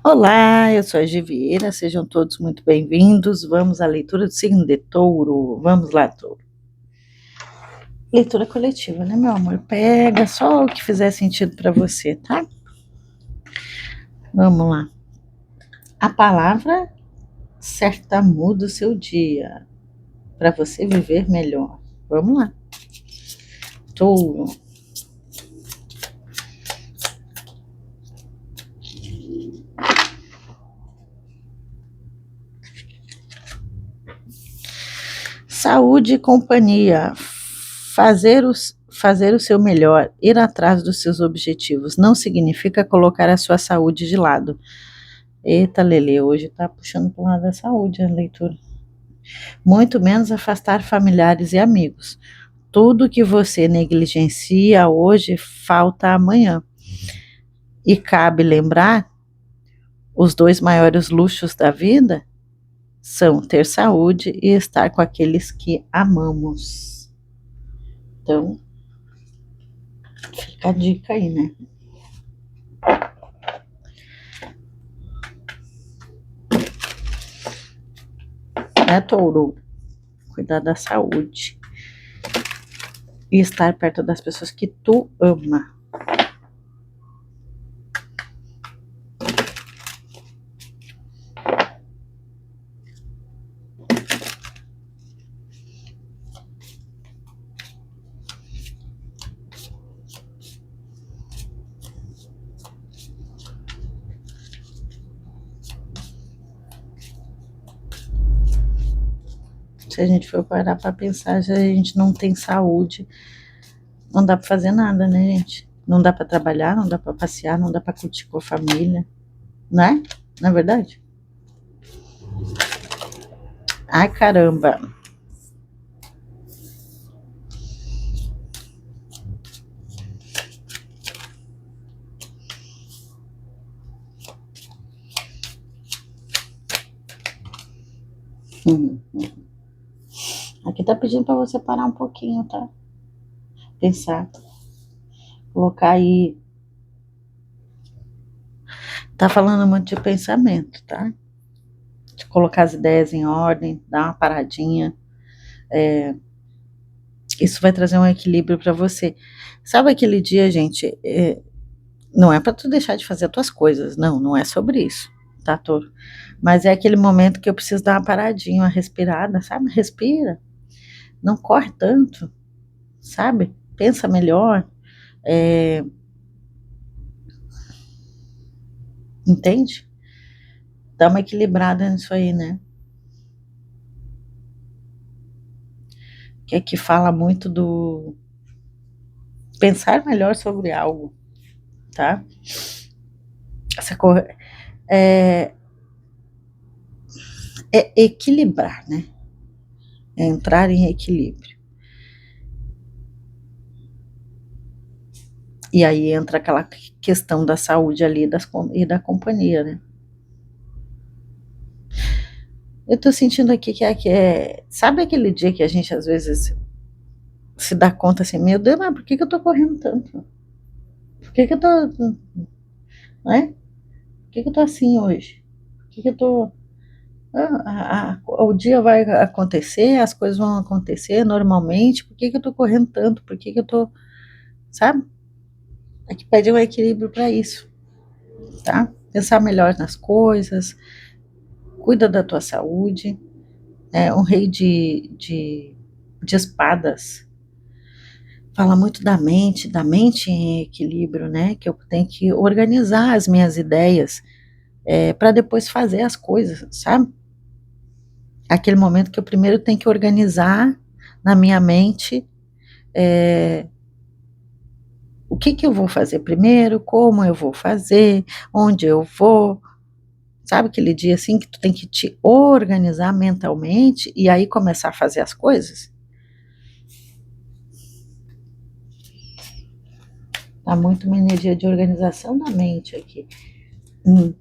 Olá, eu sou a Givieira, sejam todos muito bem-vindos. Vamos à leitura do signo de Touro. Vamos lá, Touro. Leitura coletiva, né, meu amor? Pega só o que fizer sentido para você, tá? Vamos lá. A palavra certa muda o seu dia para você viver melhor. Vamos lá. Touro. Saúde e companhia. Fazer o seu melhor, ir atrás dos seus objetivos, não significa colocar a sua saúde de lado. Eita, Lele, hoje tá puxando para o lado da saúde a leitura. Muito menos afastar familiares e amigos. Tudo que você negligencia hoje falta amanhã. E cabe lembrar, os dois maiores luxos da vida são ter saúde e estar com aqueles que amamos. Então, fica a dica aí, né? Né, Touro? Cuidar da saúde. E estar perto das pessoas que tu ama. Se a gente for parar para pensar, já a gente não tem saúde, não dá para fazer nada, né, gente? Não dá para trabalhar, não dá para passear, não dá para curtir com a família, né? Não é verdade? Ai, caramba. Aqui tá pedindo para você parar um pouquinho, tá? Pensar, colocar aí. Tá falando muito de pensamento, tá? De colocar as ideias em ordem, dar uma paradinha. Isso vai trazer um equilíbrio para você. Sabe aquele dia, gente? Não é para tu deixar de fazer as tuas coisas, não, não é sobre isso, tá, Touro? Mas é aquele momento que eu preciso dar uma paradinha, uma respirada, sabe? Respira, não corre tanto, sabe? Pensa melhor, é, entende? Dá uma equilibrada nisso aí, né? Que aqui fala muito do pensar melhor sobre algo, tá? Essa cor é, é equilibrar, né? É entrar em equilíbrio. E aí entra aquela questão da saúde ali e da companhia, né? Eu tô sentindo aqui que é. Sabe aquele dia que a gente às vezes se dá conta assim, meu Deus, mas por que, que eu tô correndo tanto? Por que, que eu tô. Né? Por que, que eu tô assim hoje? Por que, que eu tô. O dia vai acontecer, as coisas vão acontecer normalmente, por que, que eu tô correndo tanto? Por que, que eu tô. Sabe? Aqui pede um equilíbrio para isso, tá? Pensar melhor nas coisas, cuida da tua saúde, né? Um rei de espadas fala muito da mente em equilíbrio, né? Que eu tenho que organizar as minhas ideias para depois fazer as coisas, sabe? Aquele momento que eu primeiro tenho que organizar na minha mente o que que eu vou fazer primeiro, como eu vou fazer, onde eu vou, sabe aquele dia assim que tu tem que te organizar mentalmente e aí começar a fazer as coisas? Tá muito uma energia de organização da mente aqui. Hum.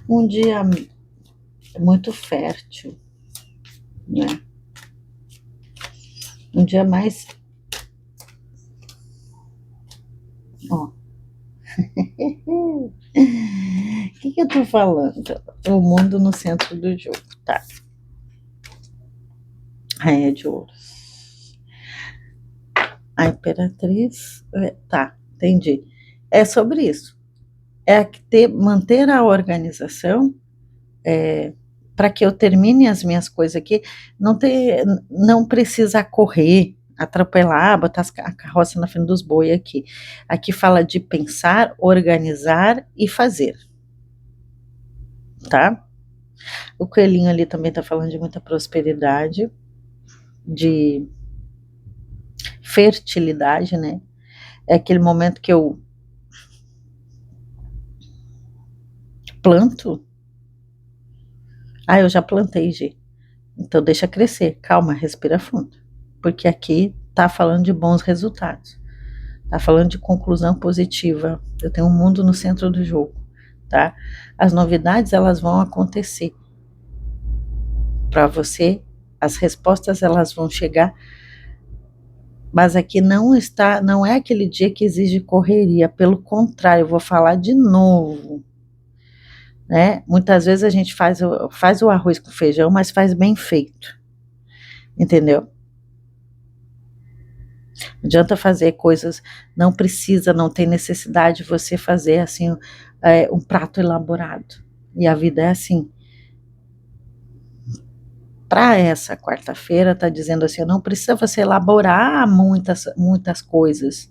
Um dia muito fértil, né? Um dia mais, ó. O que eu tô falando? O mundo no centro do jogo, tá? Rainha de ouros. A imperatriz, tá, entendi. É sobre isso. É manter a organização para que eu termine as minhas coisas aqui, não precisa correr, atropelar, botar a carroça na frente dos boi aqui. Aqui fala de pensar, organizar e fazer, tá? O coelhinho ali também tá falando de muita prosperidade, de fertilidade, né? É aquele momento que eu planto. Ah, eu já plantei, G. Então deixa crescer, calma, respira fundo. Porque aqui tá falando de bons resultados. Tá falando de conclusão positiva. Eu tenho um mundo no centro do jogo, tá? As novidades elas vão acontecer para você, as respostas elas vão chegar, mas aqui não é aquele dia que exige correria, pelo contrário, eu vou falar de novo, né? Muitas vezes a gente faz o arroz com feijão, mas faz bem feito, entendeu? Não adianta fazer coisas, não precisa, não tem necessidade de você fazer assim um prato elaborado. E a vida é assim. Para essa quarta-feira, está dizendo assim, não precisa você elaborar muitas coisas,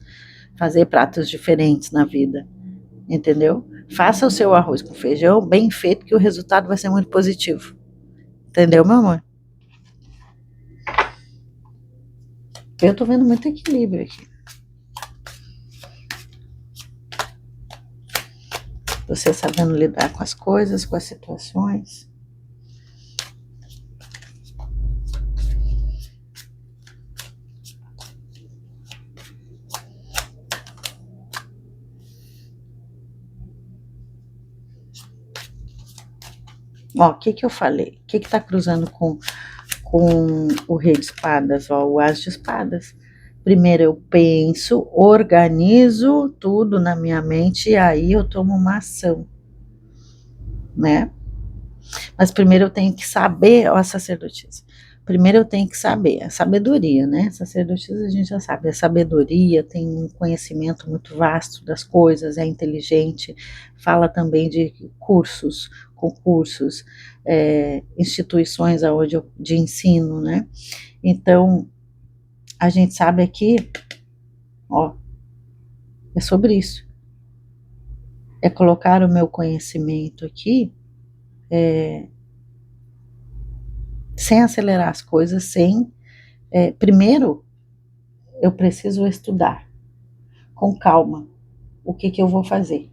fazer pratos diferentes na vida, entendeu? Faça o seu arroz com feijão bem feito, que o resultado vai ser muito positivo. Entendeu, meu amor? Eu tô vendo muito equilíbrio aqui. Você sabendo lidar com as coisas, com as situações. Ó, o que eu falei? O que tá cruzando com o rei de espadas? Ó, o as de espadas. Primeiro eu penso, organizo tudo na minha mente e aí eu tomo uma ação, né? Mas primeiro eu tenho que saber, ó, a sacerdotisa. Primeiro eu tenho que saber, a sabedoria, né? Sacerdotisa a gente já sabe, a sabedoria tem um conhecimento muito vasto das coisas, é inteligente, fala também de cursos, concursos, instituições de ensino, né? Então, a gente sabe aqui, ó, é sobre isso. É colocar o meu conhecimento aqui, sem acelerar as coisas, primeiro, eu preciso estudar com calma o que eu vou fazer,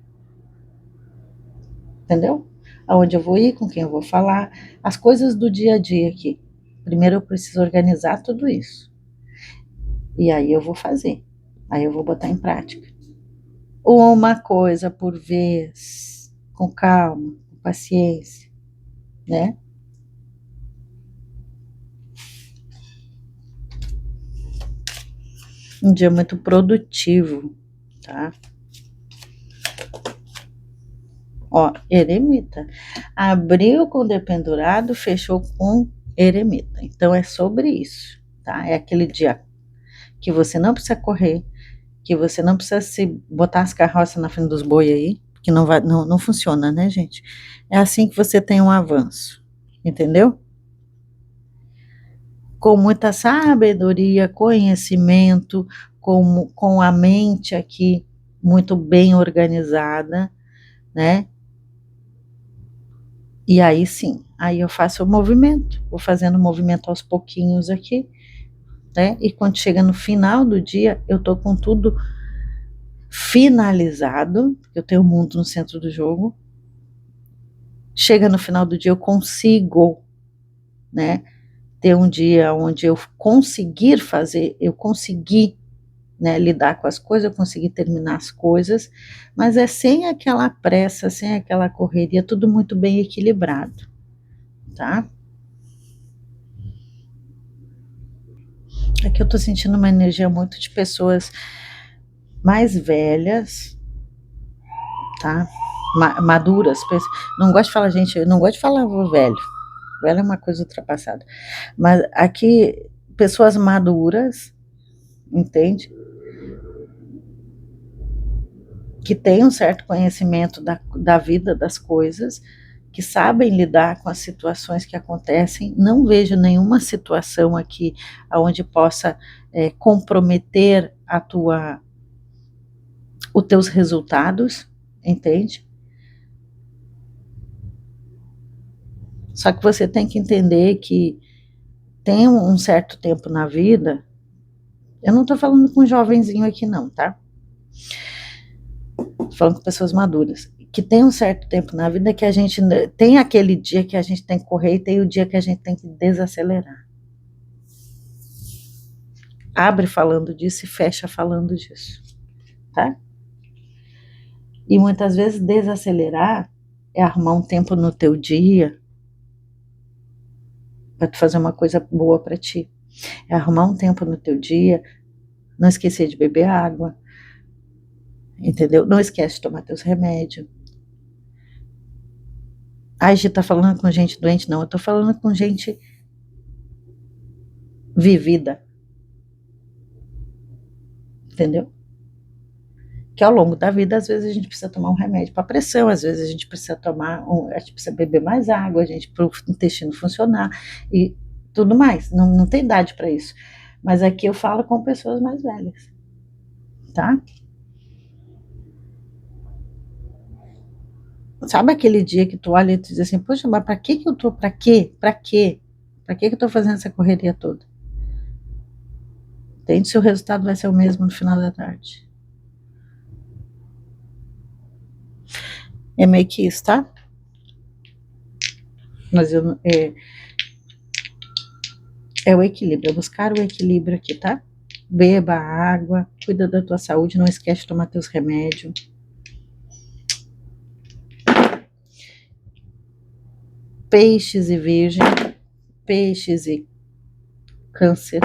entendeu? Aonde eu vou ir, com quem eu vou falar, as coisas do dia a dia aqui. Primeiro eu preciso organizar tudo isso. E aí eu vou fazer. Aí eu vou botar em prática. Uma coisa por vez, com calma, com paciência, né? Um dia muito produtivo, tá? Ó, eremita. Abriu com dependurado, fechou com eremita. Então é sobre isso, tá? É aquele dia que você não precisa correr, que você não precisa se botar as carroças na frente dos boi aí, que não funciona, né, gente? É assim que você tem um avanço, entendeu? Com muita sabedoria, conhecimento, com a mente aqui muito bem organizada, né? E aí sim, aí eu faço o movimento, vou fazendo o movimento aos pouquinhos aqui, né? E quando chega no final do dia, eu tô com tudo finalizado, eu tenho o mundo no centro do jogo. Chega no final do dia, eu consigo, né? Ter um dia onde eu consegui né, lidar com as coisas, eu conseguir terminar as coisas, mas é sem aquela pressa, sem aquela correria, tudo muito bem equilibrado, tá? Aqui eu tô sentindo uma energia muito de pessoas mais velhas, tá? Maduras, não gosto de falar gente, não gosto de falar velho, velho é uma coisa ultrapassada, mas aqui pessoas maduras, entende? Que têm um certo conhecimento da vida, das coisas, que sabem lidar com as situações que acontecem. Não vejo nenhuma situação aqui onde possa comprometer os teus resultados, entende? Só que você tem que entender que tem um certo tempo na vida. Eu não estou falando com um jovenzinho aqui, não, tá? Tô falando com pessoas maduras. Que tem um certo tempo na vida que a gente tem aquele dia que a gente tem que correr e tem o dia que a gente tem que desacelerar. Abre falando disso e fecha falando disso, tá? E muitas vezes desacelerar é arrumar um tempo no teu dia para tu fazer uma coisa boa para ti. É arrumar um tempo no teu dia, não esquecer de beber água, entendeu? Não esquece de tomar teus remédios. A gente tá falando com gente doente? Não, eu tô falando com gente vivida, entendeu? Que ao longo da vida, às vezes a gente precisa tomar um remédio para pressão, às vezes a gente precisa a gente precisa beber mais água, a gente para o intestino funcionar e tudo mais. Não tem idade para isso. Mas aqui eu falo com pessoas mais velhas, tá? Sabe aquele dia que tu olha e tu diz assim, poxa, mas para que eu tô, para quê? Para quê? Para que eu tô fazendo essa correria toda? Entende? Se o resultado vai ser o mesmo no final da tarde. É meio que isso, tá? Mas é o equilíbrio, é buscar o equilíbrio aqui, tá? Beba água, cuida da tua saúde, não esquece de tomar teus remédios. Peixes e virgem, peixes e câncer.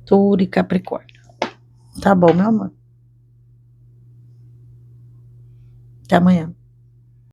Touro e capricórnio. Tá bom, meu amor? Até amanhã.